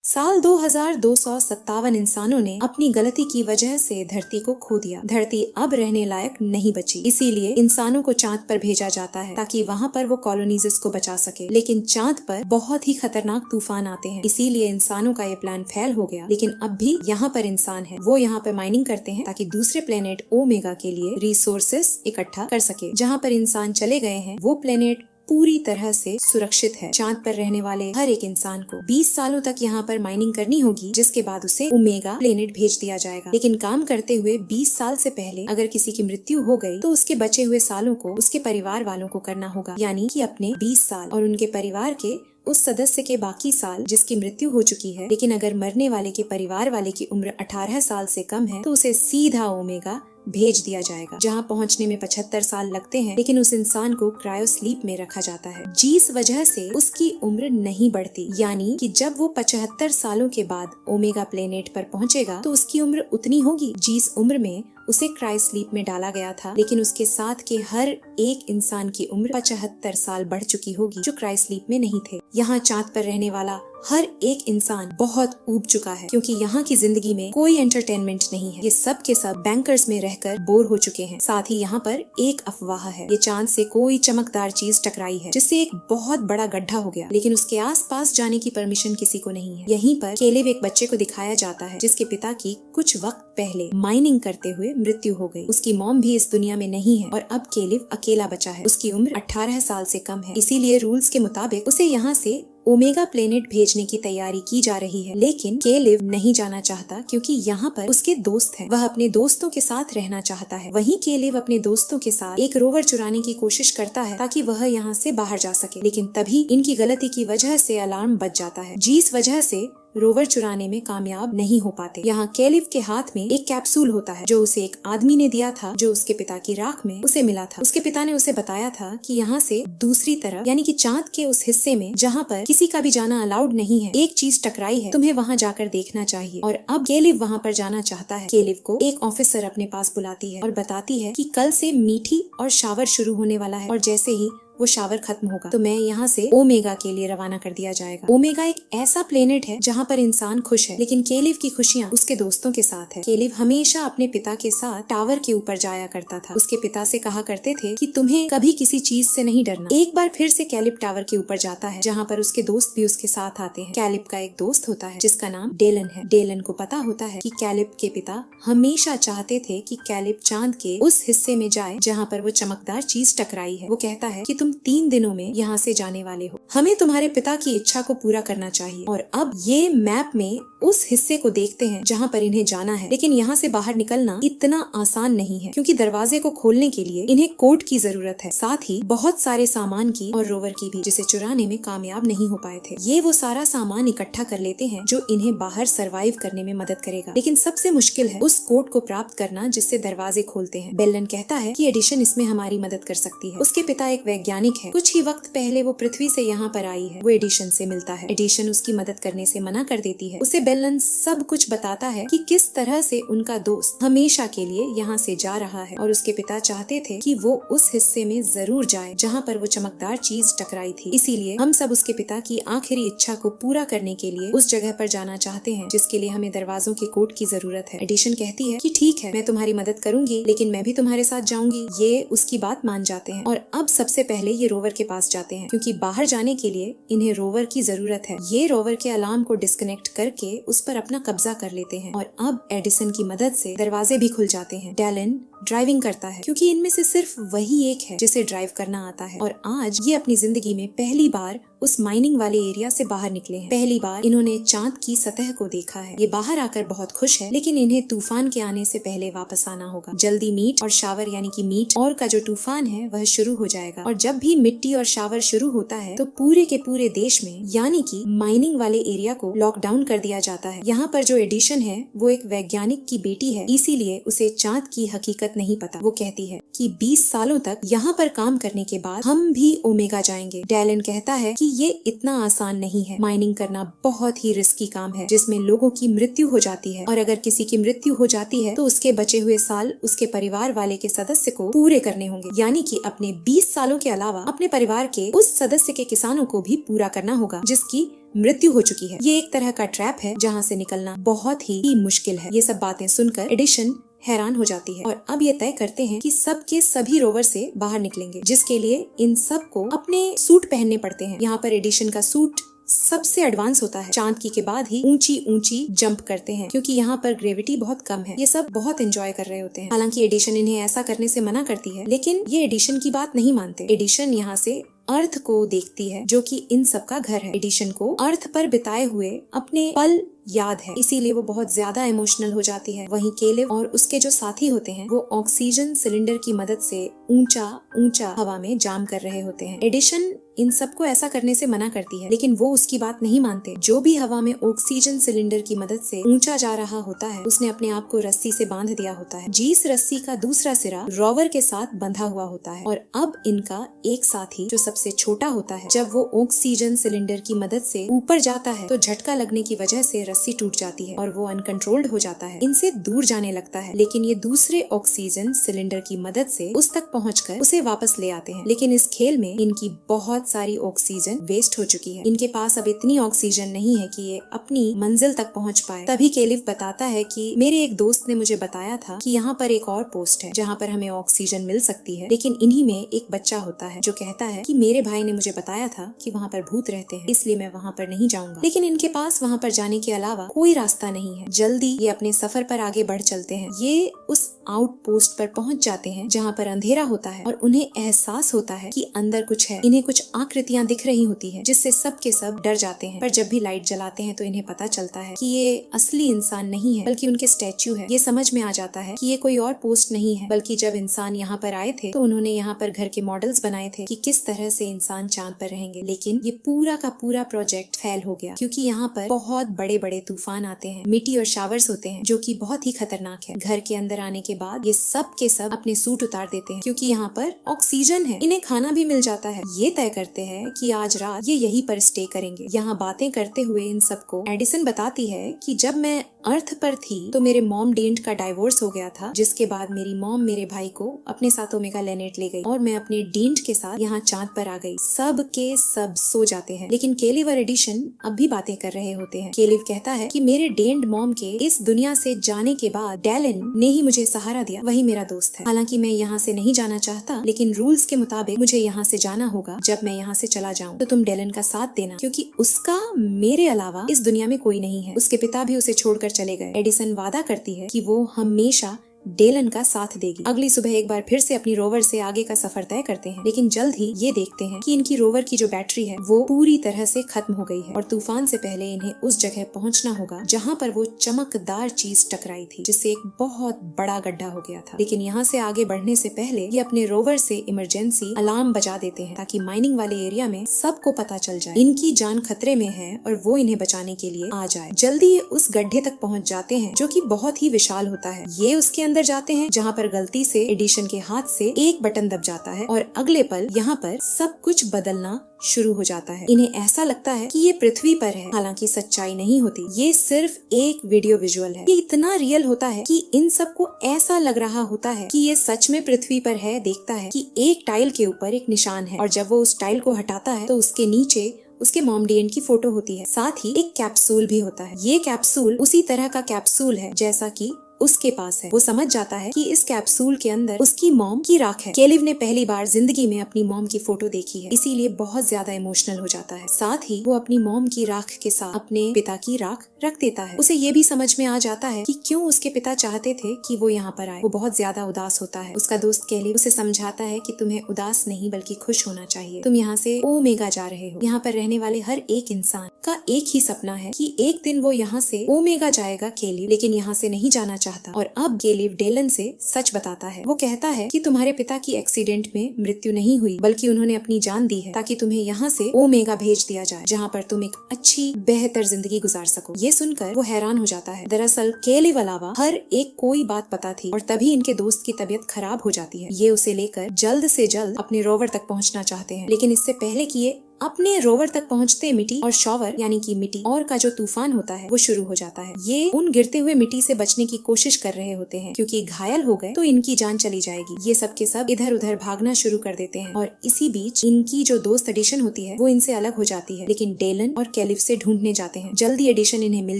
साल 2257 इंसानों ने अपनी गलती की वजह से धरती को खो दिया। धरती अब रहने लायक नहीं बची, इसीलिए इंसानों को चांद पर भेजा जाता है ताकि वहाँ पर वो कॉलोनीज को बचा सके। लेकिन चांद पर बहुत ही खतरनाक तूफान आते हैं, इसीलिए इंसानों का ये प्लान फेल हो गया। लेकिन अब भी यहाँ पर इंसान है, वो यहाँ पर माइनिंग करते हैं ताकि दूसरे प्लेनेट ओमेगा के लिए रिसोर्सेस इकट्ठा कर सके। जहाँ पर इंसान चले गए हैं वो प्लेनेट पूरी तरह से सुरक्षित है। चांद पर रहने वाले हर एक इंसान को 20 सालों तक यहाँ पर माइनिंग करनी होगी, जिसके बाद उसे ओमेगा प्लेनेट भेज दिया जाएगा। लेकिन काम करते हुए 20 साल से पहले अगर किसी की मृत्यु हो गई तो उसके बचे हुए सालों को उसके परिवार वालों को करना होगा, यानी कि अपने 20 साल और उनके परिवार के उस सदस्य के बाकी साल जिसकी मृत्यु हो चुकी है। लेकिन अगर मरने वाले के परिवार वाले की उम्र 18 साल से कम है तो उसे सीधा ओमेगा भेज दिया जाएगा, जहां पहुंचने में 75 साल लगते हैं। लेकिन उस इंसान को क्रायो स्लीप में रखा जाता है, जिस वजह से उसकी उम्र नहीं बढ़ती। यानी कि जब वो 75 सालों के बाद ओमेगा प्लेनेट पर पहुंचेगा तो उसकी उम्र उतनी होगी जिस उम्र में उसे क्रायो स्लीप में डाला गया था। लेकिन उसके साथ के हर एक इंसान की उम्र 75 साल बढ़ चुकी होगी जो क्रायो स्लीप में नहीं थे। यहाँ चांद पर रहने वाला हर एक इंसान बहुत ऊब चुका है, क्योंकि यहाँ की जिंदगी में कोई एंटरटेनमेंट नहीं है। ये सब के सब बैंकर्स में रहकर बोर हो चुके हैं। साथ ही यहाँ पर एक अफवाह है, ये चांद से कोई चमकदार चीज टकराई है जिससे एक बहुत बड़ा गड्ढा हो गया। लेकिन उसके आसपास जाने की परमिशन किसी को नहीं है। यहीं पर केलेव एक बच्चे को दिखाया जाता है जिसके पिता की कुछ वक्त पहले माइनिंग करते हुए मृत्यु हो गई। उसकी मॉम भी इस दुनिया में नहीं है और अब केलेव अकेला बचा है। उसकी उम्र 18 साल से कम है, इसीलिए रूल्स के मुताबिक उसे यहाँ से ओमेगा प्लेनेट भेजने की तैयारी की जा रही है। लेकिन केलेव नहीं जाना चाहता, क्योंकि यहाँ पर उसके दोस्त हैं। वह अपने दोस्तों के साथ रहना चाहता है। वहीं केलेव अपने दोस्तों के साथ एक रोवर चुराने की कोशिश करता है ताकि वह यहाँ से बाहर जा सके। लेकिन तभी इनकी गलती की वजह से अलार्म बज जाता है, जिस वजह से रोवर चुराने में कामयाब नहीं हो पाते। यहाँ केलेव के हाथ में एक कैप्सूल होता है जो उसे एक आदमी ने दिया था, जो उसके पिता की राख में उसे मिला था। उसके पिता ने उसे बताया था कि यहाँ से दूसरी तरफ, यानी कि चांद के उस हिस्से में जहाँ पर किसी का भी जाना अलाउड नहीं है, एक चीज टकराई है, तुम्हें वहाँ जाकर देखना चाहिए। और अब केलेव वहाँ पर जाना चाहता है। केलेव को एक ऑफिसर अपने पास बुलाती है और बताती है कि कल से मीठी और शावर शुरू होने वाला है, और जैसे ही वो शावर खत्म होगा तो मैं यहाँ से ओमेगा के लिए रवाना कर दिया जाएगा। ओमेगा एक ऐसा प्लेनेट है जहाँ पर इंसान खुश है, लेकिन केलेव की खुशियाँ उसके दोस्तों के साथ है। केलेव हमेशा अपने पिता के साथ टावर के ऊपर जाया करता था। उसके पिता से कहा करते थे कि तुम्हें कभी किसी चीज से नहीं डरना। एक बार फिर से केलेव टावर के ऊपर जाता है, जहाँ पर उसके दोस्त भी उसके साथ आते हैं। केलेव का एक दोस्त होता है जिसका नाम डेलन है। डेलन को पता होता है कि केलेव के पिता हमेशा चाहते थे कि केलेव चांद के उस हिस्से में जाए जहाँ पर वो चमकदार चीज टकराई है। वो कहता है कि तुम 3 दिनों में यहाँ से जाने वाले हो, हमें तुम्हारे पिता की इच्छा को पूरा करना चाहिए। और अब ये मैप में उस हिस्से को देखते हैं जहाँ पर इन्हें जाना है। लेकिन यहाँ से बाहर निकलना इतना आसान नहीं है, क्योंकि दरवाजे को खोलने के लिए इन्हें कोड की जरूरत है, साथ ही बहुत सारे सामान की और रोवर की भी, जिसे चुराने में कामयाब नहीं हो पाए थे। ये वो सारा सामान इकट्ठा कर लेते हैं जो इन्हें बाहर सरवाइव करने में मदद करेगा। लेकिन सबसे मुश्किल है उस कोड को प्राप्त करना जिससे दरवाजे खोलते हैं। बेलन कहता है कि एडिशन इसमें हमारी मदद कर सकती है। उसके पिता एक वैज्ञानिक है। कुछ ही वक्त पहले वो पृथ्वी से यहाँ पर आई है। वो एडिशन से मिलता है। एडिशन उसकी मदद करने से मना कर देती है। उसे बेलन सब कुछ बताता है कि किस तरह से उनका दोस्त हमेशा के लिए यहाँ से जा रहा है, और उसके पिता चाहते थे कि वो उस हिस्से में जरूर जाए जहाँ पर वो चमकदार चीज टकराई थी। इसीलिए हम सब उसके पिता की आखिरी इच्छा को पूरा करने के लिए उस जगह पर जाना चाहते हैं, जिसके लिए हमें दरवाजों के कोड की जरूरत है। एडिशन कहती है कि ठीक है, मैं तुम्हारी मदद करूंगी, लेकिन मैं भी तुम्हारे साथ जाऊंगी। ये उसकी बात मान जाते हैं और अब सबसे पहले ये रोवर के पास जाते हैं, क्योंकि बाहर जाने के लिए इन्हें रोवर की जरूरत है। ये रोवर के अलार्म को डिस्कनेक्ट करके उस पर अपना कब्जा कर लेते हैं, और अब एडिसन की मदद से दरवाजे भी खुल जाते हैं। डेलन ड्राइविंग करता है, क्योंकि इनमें से सिर्फ वही एक है जिसे ड्राइव करना आता है। और आज ये अपनी जिंदगी में पहली बार उस माइनिंग वाले एरिया से बाहर निकले हैं। पहली बार इन्होंने चांद की सतह को देखा है। ये बाहर आकर बहुत खुश है, लेकिन इन्हें तूफान के आने से पहले वापस आना होगा। जल्दी मीट और शावर, यानी कि मीट और का जो तूफान है वह शुरू हो जाएगा। और जब भी मिट्टी और शावर शुरू होता है तो पूरे के पूरे देश में, यानी कि माइनिंग वाले एरिया को लॉकडाउन कर दिया जाता है। यहाँ पर जो एडिशन है वो एक वैज्ञानिक की बेटी है, इसीलिए उसे चांद की हकीकत हकीकत नहीं पता। वो कहती है कि 20 सालों तक यहाँ पर काम करने के बाद हम भी ओमेगा जाएंगे। डैलन कहता है कि ये इतना आसान नहीं है। माइनिंग करना बहुत ही रिस्की काम है जिसमें लोगों की मृत्यु हो जाती है, और अगर किसी की मृत्यु हो जाती है तो उसके बचे हुए साल उसके परिवार वाले के सदस्य को पूरे करने होंगे, यानी कि अपने 20 सालों के अलावा अपने परिवार के उस सदस्य के किसानों को भी पूरा करना होगा जिसकी मृत्यु हो चुकी है। ये एक तरह का ट्रैप है जहाँ से निकलना बहुत ही मुश्किल है। ये सब बातें सुनकर एडिशन हैरान हो जाती है और अब ये तय करते हैं कि सब के सभी रोवर से बाहर निकलेंगे, जिसके लिए इन सब को अपने सूट पहनने पड़ते हैं। यहाँ पर एडिशन का सूट सबसे एडवांस होता है। चांद की के बाद ही ऊंची ऊंची जंप करते हैं क्योंकि यहाँ पर ग्रेविटी बहुत कम है। ये सब बहुत एंजॉय कर रहे होते हैं। हालांकि एडिशन इन्हें ऐसा करने से मना करती है, लेकिन ये एडिशन की बात नहीं मानते। एडिशन यहाँ से अर्थ को देखती है जो कि इन सब का घर है। एडिशन को अर्थ पर बिताए हुए अपने पल याद है, इसीलिए वो बहुत ज्यादा इमोशनल हो जाती है। वहीं केलिव और उसके जो साथी होते हैं वो ऑक्सीजन सिलेंडर की मदद से ऊंचा ऊंचा हवा में जाम कर रहे होते हैं। एडिशन इन सबको ऐसा करने से मना करती है, लेकिन वो उसकी बात नहीं मानते। जो भी हवा में ऑक्सीजन सिलेंडर की मदद से ऊंचा जा रहा होता है उसने अपने आप को रस्सी से बांध दिया होता है। जिस रस्सी का दूसरा सिरा रोवर के साथ बंधा हुआ होता है, और अब इनका एक साथी जो सबसे छोटा होता है, जब वो ऑक्सीजन सिलेंडर की मदद से ऊपर जाता है तो झटका लगने की वजह से रस्सी टूट जाती है और वो अनकंट्रोल्ड हो जाता है, इनसे दूर जाने लगता है। लेकिन ये दूसरे ऑक्सीजन सिलेंडर की मदद से उस तक पहुंचकर उसे वापस ले आते हैं। लेकिन इस खेल में इनकी बहुत सारी ऑक्सीजन वेस्ट हो चुकी है। इनके पास अब इतनी ऑक्सीजन नहीं है कि ये अपनी मंजिल तक पहुंच पाए। तभी केलिव बताता है कि मेरे एक दोस्त ने मुझे बताया था कि यहाँ पर एक और पोस्ट है जहाँ पर हमें ऑक्सीजन मिल सकती है, लेकिन इन्हीं में एक बच्चा होता है जो कहता है कि मेरे भाई ने मुझे बताया था कि वहाँ पर भूत रहते हैं, इसलिए मैं वहाँ पर नहीं जाऊंगा। लेकिन इनके पास वहाँ पर जाने के अलावा कोई रास्ता नहीं है। जल्दी ये अपने सफर पर आगे बढ़ चलते हैं। ये उस आउटपोस्ट पर पहुंच जाते हैं जहाँ पर अंधेरा होता है और उन्हें एहसास होता है कि अंदर कुछ है। इन्हें कुछ आकृतियां दिख रही होती है जिससे सब के सब डर जाते हैं। पर जब भी लाइट जलाते हैं तो इन्हें पता चलता है कि ये असली इंसान नहीं है बल्कि उनके स्टैच्यू है। ये समझ में आ जाता है कि ये कोई और पोस्ट नहीं है, बल्कि जब इंसान यहाँ पर आए थे तो उन्होंने यहाँ पर घर के मॉडल्स बनाए थे कि किस तरह से इंसान चांद पर रहेंगे। लेकिन ये पूरा का पूरा प्रोजेक्ट फेल हो गया क्योंकि यहाँ पर बहुत बड़े बड़े तूफान आते हैं, मिट्टी और शावर्स होते हैं जो कि बहुत ही खतरनाक है। घर के अंदर आने के बाद ये सब के सब अपने सूट उतार देते हैं क्योंकि यहाँ पर ऑक्सीजन है। इन्हें खाना भी मिल जाता है। ये तय करते हैं कि आज रात ये यहीं पर स्टे करेंगे। यहाँ बातें करते हुए इन सबको एडिसन बताती है कि जब मैं अर्थ पर थी तो मेरे मॉम डेंट का डाइवोर्स हो गया था, जिसके बाद मेरी मॉम मेरे भाई को अपने साथ ओमेगा लेनेट ले गई और मैं अपने डेंट के साथ यहाँ चांद पर आ गई। सब के सब सो जाते हैं, लेकिन केलिव और एडिशन अब भी बातें कर रहे होते हैं। केलिव कहता है कि मेरे डेंट मॉम के इस दुनिया से जाने के बाद डैलन ने ही मुझे सहारा दिया, वही मेरा दोस्त है। हालांकि मैं यहाँ से नहीं जाना चाहता, लेकिन रूल्स के मुताबिक मुझे यहाँ से जाना होगा। जब मैं यहाँ से चला जाऊँ तो तुम डैलन का साथ देना, क्योंकि उसका मेरे अलावा इस दुनिया में कोई नहीं है। उसके पिता भी उसे छोड़कर चले गए। एडिसन वादा करती है कि वो हमेशा डेलन का साथ देगी। अगली सुबह एक बार फिर से अपनी रोवर से आगे का सफर तय करते हैं, लेकिन जल्द ही ये देखते हैं कि इनकी रोवर की जो बैटरी है वो पूरी तरह से खत्म हो गई है और तूफान से पहले इन्हें उस जगह पहुंचना होगा जहां पर वो चमकदार चीज टकराई थी, जिससे एक बहुत बड़ा गड्ढा हो गया था। लेकिन यहाँ से आगे बढ़ने से पहले ये अपने रोवर से इमरजेंसी अलार्म बजा देते हैं ताकि माइनिंग वाले एरिया में सबको पता चल जाए इनकी जान खतरे में है और वो इन्हें बचाने के लिए आ जाए। जल्दी ये उस गड्ढे तक पहुँच जाते हैं जो की बहुत ही विशाल होता है। ये उसके अंदर जाते हैं जहाँ पर गलती से एडिशन के हाथ से एक बटन दब जाता है और अगले पल यहाँ पर सब कुछ बदलना शुरू हो जाता है। इन्हें ऐसा लगता है कि ये पृथ्वी पर है, हालांकि सच्चाई नहीं होती। ये सिर्फ एक वीडियो विजुअल है। ये इतना रियल होता है कि इन सबको ऐसा लग रहा होता है कि ये सच में पृथ्वी पर है। देखता है कि एक टाइल के ऊपर एक निशान है और जब वो उस टाइल को हटाता है तो उसके नीचे उसके मॉम डेंट की फोटो होती है। साथ ही एक कैप्सूल भी होता है। ये कैप्सूल उसी तरह का कैप्सूल है जैसा कि उसके पास है। वो समझ जाता है कि इस कैप्सूल के अंदर उसकी मॉम की राख है। केलिव ने पहली बार जिंदगी में अपनी मॉम की फोटो देखी है, इसीलिए बहुत ज्यादा इमोशनल हो जाता है। साथ ही वो अपनी मॉम की राख के साथ अपने पिता की राख रख देता है। उसे ये भी समझ में आ जाता है कि क्यों उसके पिता चाहते थे कि वो यहाँ पर आए। वो बहुत ज्यादा उदास होता है। उसका दोस्त केलिव उसे समझाता है कि तुम्हें उदास नहीं बल्कि खुश होना चाहिए। तुम यहाँ से ओमेगा जा रहे हो। यहाँ पर रहने वाले हर एक इंसान का एक ही सपना है कि एक दिन वो यहाँ से ओमेगा जाएगा केलिव, लेकिन यहाँ से नहीं जाना चाहता और अब केलिव डेलन से सच बताता है। वो कहता है कि तुम्हारे पिता की एक्सीडेंट में मृत्यु नहीं हुई, बल्कि उन्होंने अपनी जान दी है ताकि तुम्हें यहाँ से ओमेगा भेज दिया जाए, जहाँ पर तुम एक अच्छी बेहतर जिंदगी गुजार सको। ये सुनकर वो हैरान हो जाता है। दरअसल केलिव अलावा हर एक कोई बात पता थी और तभी इनके दोस्त की तबीयत खराब हो जाती है। ये उसे लेकर जल्द से जल्द अपने रोवर तक पहुँचना चाहते हैं, लेकिन इससे पहले कि ये अपने रोवर तक पहुंचते मिट्टी और शॉवर यानी कि मिट्टी और का जो तूफान होता है वो शुरू हो जाता है। ये उन गिरते हुए मिट्टी से बचने की कोशिश कर रहे होते हैं, क्योंकि घायल हो गए तो इनकी जान चली जाएगी। ये सब के सब इधर उधर भागना शुरू कर देते हैं और इसी बीच इनकी जो दोस्त एडिशन होती है वो इनसे अलग हो जाती है, लेकिन डेलन और केलिव से ढूंढने जाते हैं। जल्दी एडिशन इन्हें मिल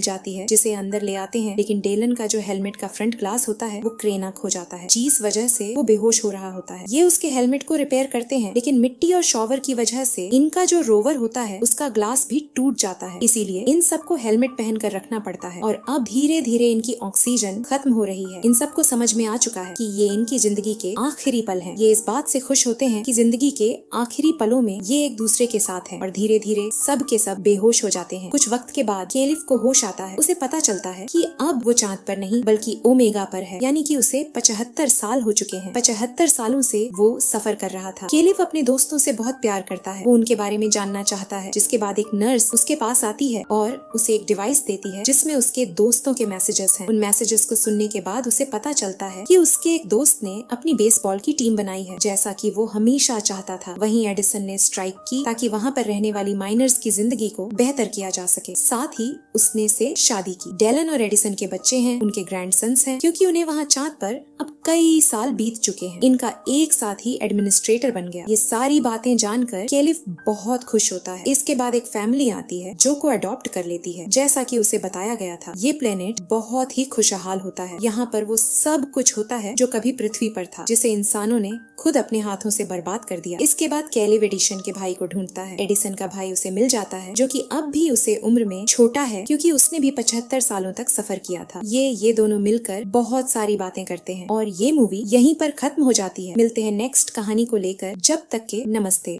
जाती है, जिसे अंदर ले आते हैं, लेकिन डेलन का जो हेलमेट का फ्रंट ग्लास होता है वो क्रेनक हो जाता है, जिस वजह से वो बेहोश हो रहा होता है। ये उसके हेलमेट को रिपेयर करते हैं, लेकिन मिट्टी और शॉवर की वजह से इनका जो रोवर होता है उसका ग्लास भी टूट जाता है। इसीलिए इन सबको हेलमेट पहनकर रखना पड़ता है और अब धीरे धीरे इनकी ऑक्सीजन खत्म हो रही है। इन सबको समझ में आ चुका है कि ये इनकी जिंदगी के आखिरी पल हैं। ये इस बात से खुश होते हैं कि जिंदगी के आखिरी पलों में ये एक दूसरे के साथ हैं और धीरे धीरे सब के सब बेहोश हो जाते हैं। कुछ वक्त के बाद केलिव को होश आता है। उसे पता चलता है कि अब वो चांद पर नहीं बल्कि ओमेगा पर है, यानी कि उसे 75 साल हो चुके हैं। 75 सालों से वो सफर कर रहा था। केलिव अपने दोस्तों से बहुत प्यार करता है। वो उनके बारे में जानना चाहता है, जिसके बाद एक नर्स उसके पास आती है और उसे एक डिवाइस देती है जिसमें उसके दोस्तों के मैसेजेस हैं। उन मैसेजेस को सुनने के बाद उसे पता चलता है कि उसके एक दोस्त ने अपनी बेसबॉल की टीम बनाई है, जैसा कि वो हमेशा चाहता था। वहीं एडिसन ने स्ट्राइक की ताकि वहाँ पर रहने वाली माइनर्स की जिंदगी को बेहतर किया जा सके। साथ ही उसने से शादी की। डेलन और एडिसन के बच्चे हैं, उनके ग्रैंडसन्स हैं, क्योंकि उन्हें वहाँ चांद पर अब कई साल बीत चुके हैं। इनका एक साथ ही एडमिनिस्ट्रेटर बन गया। ये सारी बातें जानकर केलिव बहुत खुश होता है। इसके बाद एक फैमिली आती है जो को अडॉप्ट कर लेती है, जैसा कि उसे बताया गया था। ये प्लेनेट बहुत ही खुशहाल होता है। यहाँ पर वो सब कुछ होता है जो कभी पृथ्वी पर था, जिसे इंसानों ने खुद अपने हाथों से बर्बाद कर दिया। इसके बाद केलिव एडिशन के भाई को ढूंढता है। एडिसन का भाई उसे मिल जाता है, जो कि अब भी उसे उम्र में छोटा है, क्योंकि उसने भी 75 सालों तक सफर किया था। ये दोनों मिलकर बहुत सारी बातें करते हैं और ये मूवी यहीं पर खत्म हो जाती है। मिलते हैं नेक्स्ट कहानी को लेकर, जब तक के नमस्ते।